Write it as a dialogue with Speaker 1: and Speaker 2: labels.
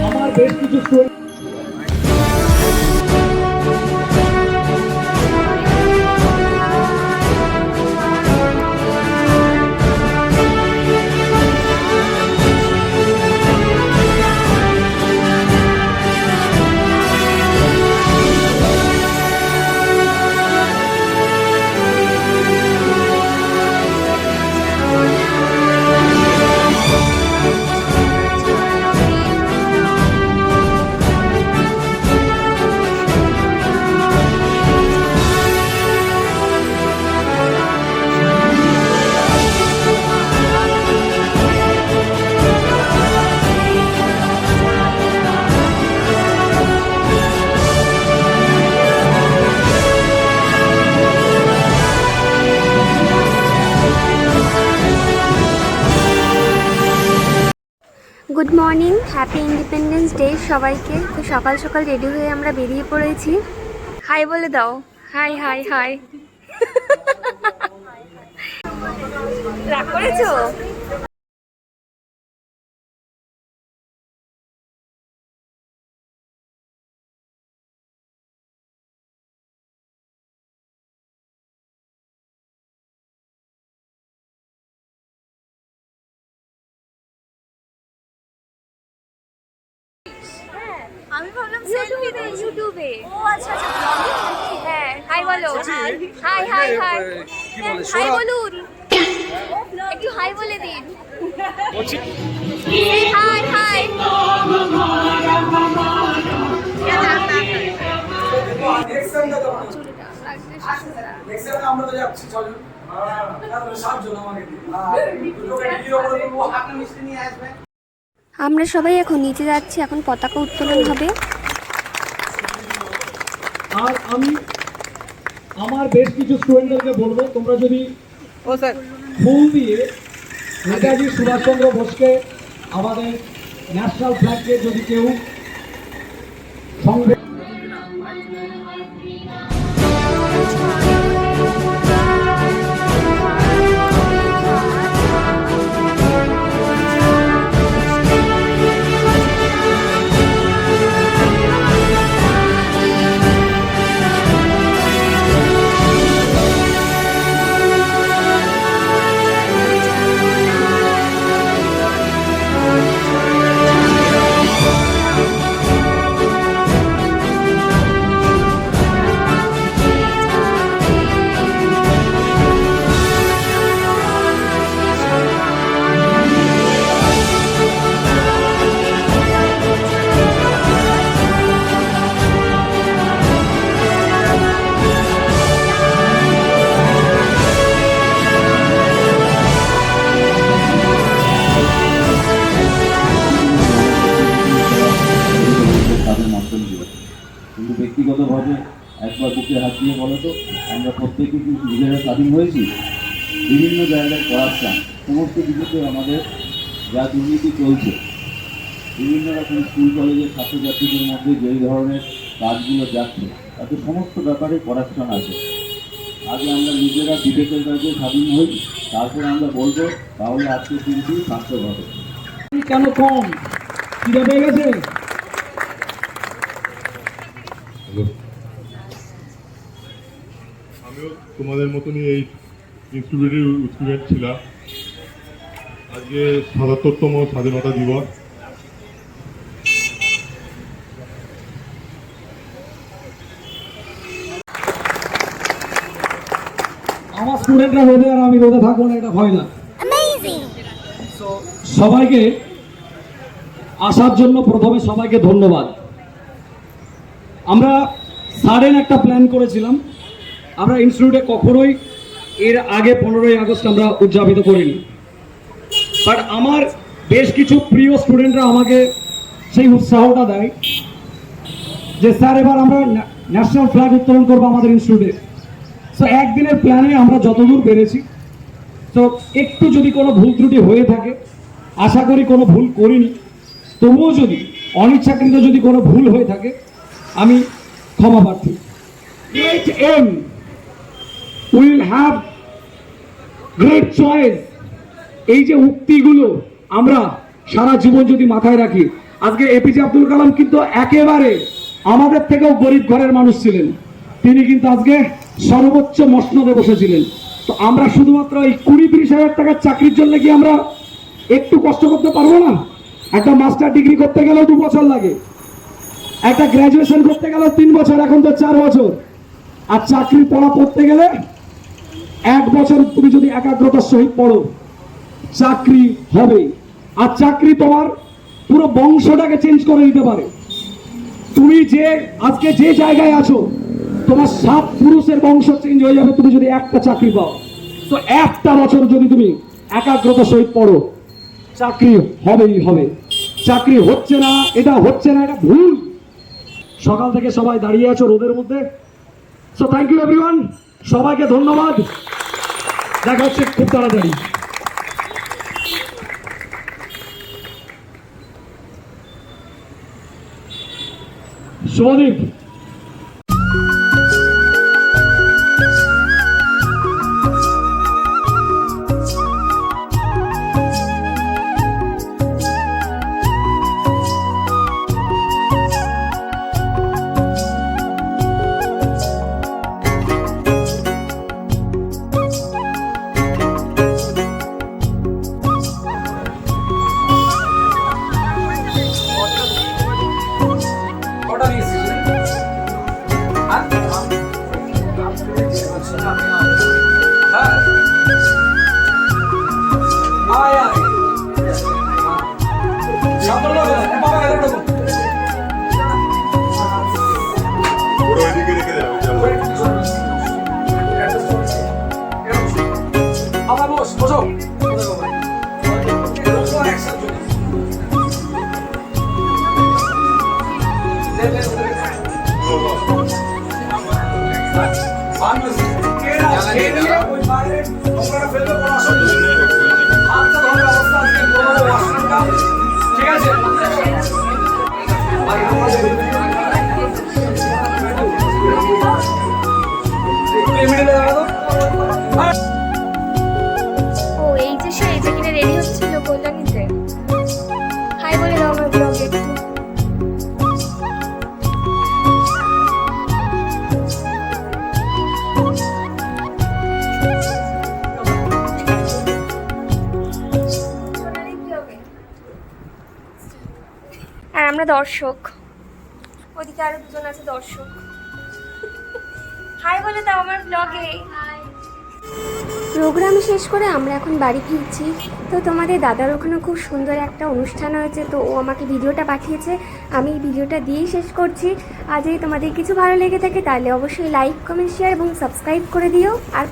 Speaker 1: আমার বেশ কিছু student
Speaker 2: good morning, happy independence day সবাইকে। তো সকাল সকাল রেডি হয়ে আমরা বেরিয়ে পড়েছি। হাই বলে দাও। High high high. রাগ করেছো? আমি ভাবলাম সেলফি দেই ইউটিউবে। ও আচ্ছা আচ্ছা, হ্যাঁ। হাই বলো। High high high. হাই বলুন, একটু হাই বলে দিন। High high. আমরা সবাই এখন নিচে যাচ্ছি, এখন পতাকা উত্তোলন হবে।
Speaker 1: আর আমি আমার বেশ কিছু স্টুডেন্টদেরকে বলবো, তোমরা যদি ফুল দিয়ে নেতাজি সুভাষচন্দ্র বোসকে, আমাদের ন্যাশনাল ফ্ল্যাগকে যদি কেউ সঙ্গে
Speaker 3: কিন্তু ব্যক্তিগতভাবে একবার বুকে হাত দিয়ে বলো তো, আমরা প্রত্যেকে কিন্তু নিজেরা স্বাধীন হয়েছি। বিভিন্ন জায়গায় করাপশন, সমস্ত কিছুতে আমাদের যা দুর্নীতি চলছে, বিভিন্ন রকম স্কুল কলেজের ছাত্রছাত্রীদের মধ্যে যেই ধরনের কাজগুলো যাচ্ছে, তাতে সমস্ত ব্যাপারে করাপশন আছে। আগে আমরা নিজেরা বিবেকের কাছে স্বাধীন হই, তারপরে আমরা বলবো, তাহলে আজকে কিন্তু সার্থক হবে।
Speaker 1: কেন কম খিদে পেয়ে গেছে?
Speaker 4: আমিও তোমাদের মতনই এই ইনস্টিটিউটের স্টুডেন্ট ছিলাম। আজকে ৭৭তম স্বাধীনতা দিবস।
Speaker 1: আমার স্টুডেন্টরা রোদে আর আমি রোদে থাকবো না, এটা ভয় না। সবাইকে আসার জন্য প্রথমে সবাইকে ধন্যবাদ। আমরা সাডেন একটা প্ল্যান করেছিলাম, আমরা ইনস্টিটিউটে কখনোই এর আগে 15ই আগস্ট আমরা উদযাপিত করিনি, বাট আমার বেশ কিছু প্রিয় স্টুডেন্টরা আমাকে সেই উৎসাহটা দেয় যে স্যার এবার আমরা ন্যাশনাল ফ্ল্যাগ উত্তোলন করবো আমাদের ইনস্টিটিউটে। সো একদিনের প্ল্যানে আমরা যতদূর পেরেছি, তো একটু যদি কোনো ভুল ত্রুটি হয়ে থাকে, আশা করি কোনো ভুল করিনি, তবুও যদি অনিচ্ছাকৃত যদি কোনো ভুল হয়ে থাকে আমি ক্ষমা প্রার্থী। গ্রেট এম উইল হ্যাভ গ্রেট চয়েস, এই যে উক্তিগুলো আমরা সারা জীবন যদি মাথায় রাখি, আজকে এপিজে আব্দুল কালাম কিন্তু একেবারে আমাদের থেকেও গরিব ঘরের মানুষ ছিলেন। তিনি কিন্তু আজকে সর্বোচ্চ মসনদে বসেছিলেন। তো আমরা শুধুমাত্র এই 20-30 হাজার টাকার চাকরির জন্য কি আমরা একটু কষ্ট করতে পারবো না? একটা মাস্টার ডিগ্রি করতে গেলেও 2 বছর লাগে, একটা গ্র্যাজুয়েশন করতে গেলেও 3 বছর, এখন তো 4 বছর। আর চাকরি পড়া পড়তে গেলে 1 বছর তুমি যদি একাগ্রতার সহিত পড়ো, চাকরি হবে। আর চাকরি তোমার পুরো বংশটাকে চেঞ্জ করে দিতে পারে। তুমি যে আজকে যে জায়গায় আছো, তোমার 7 পুরুষের বংশ চেঞ্জ হয়ে যাবে তুমি যদি একটা চাকরি পাও। তো 1টা বছর যদি তুমি একাগ্রতার সহিত পড়ো, চাকরি হবেই হবে। চাকরি হচ্ছে না, এটা হচ্ছে না, এটা ভুল। সকাল থেকে সবাই দাঁড়িয়ে আছো রোদের মধ্যে। সো থ্যাংক ইউ এভরিওয়ান, সবাইকে ধন্যবাদ। দেখা হচ্ছে খুব তাড়াতাড়ি। শুভদীপ। ঠিক আছে,
Speaker 2: ও এই যে সে এই যে কিনা রেডি হচ্ছিল কল্যাণীতে। হাই বলে দাও আমার ব্লগে একটু। আর আমরা দর্শক, ওদিকে আরো দুজন আছে দর্শক। হাই বলে দাও আমার ব্লগে। প্রোগ্রাম শেষ করে আমরা এখন বাড়ি ফিরছি। তো তোমাদের দাদার ওখানে খুব সুন্দর একটা অনুষ্ঠান হয়েছে, তো ও আমাকে ভিডিওটা পাঠিয়েছে, আমি এই ভিডিওটা দিয়েই শেষ করছি। আর যদি তোমাদের কিছু ভালো লেগে থাকে তাহলে অবশ্যই লাইক, কমেন্ট, শেয়ার এবং সাবস্ক্রাইব করে দিও। আর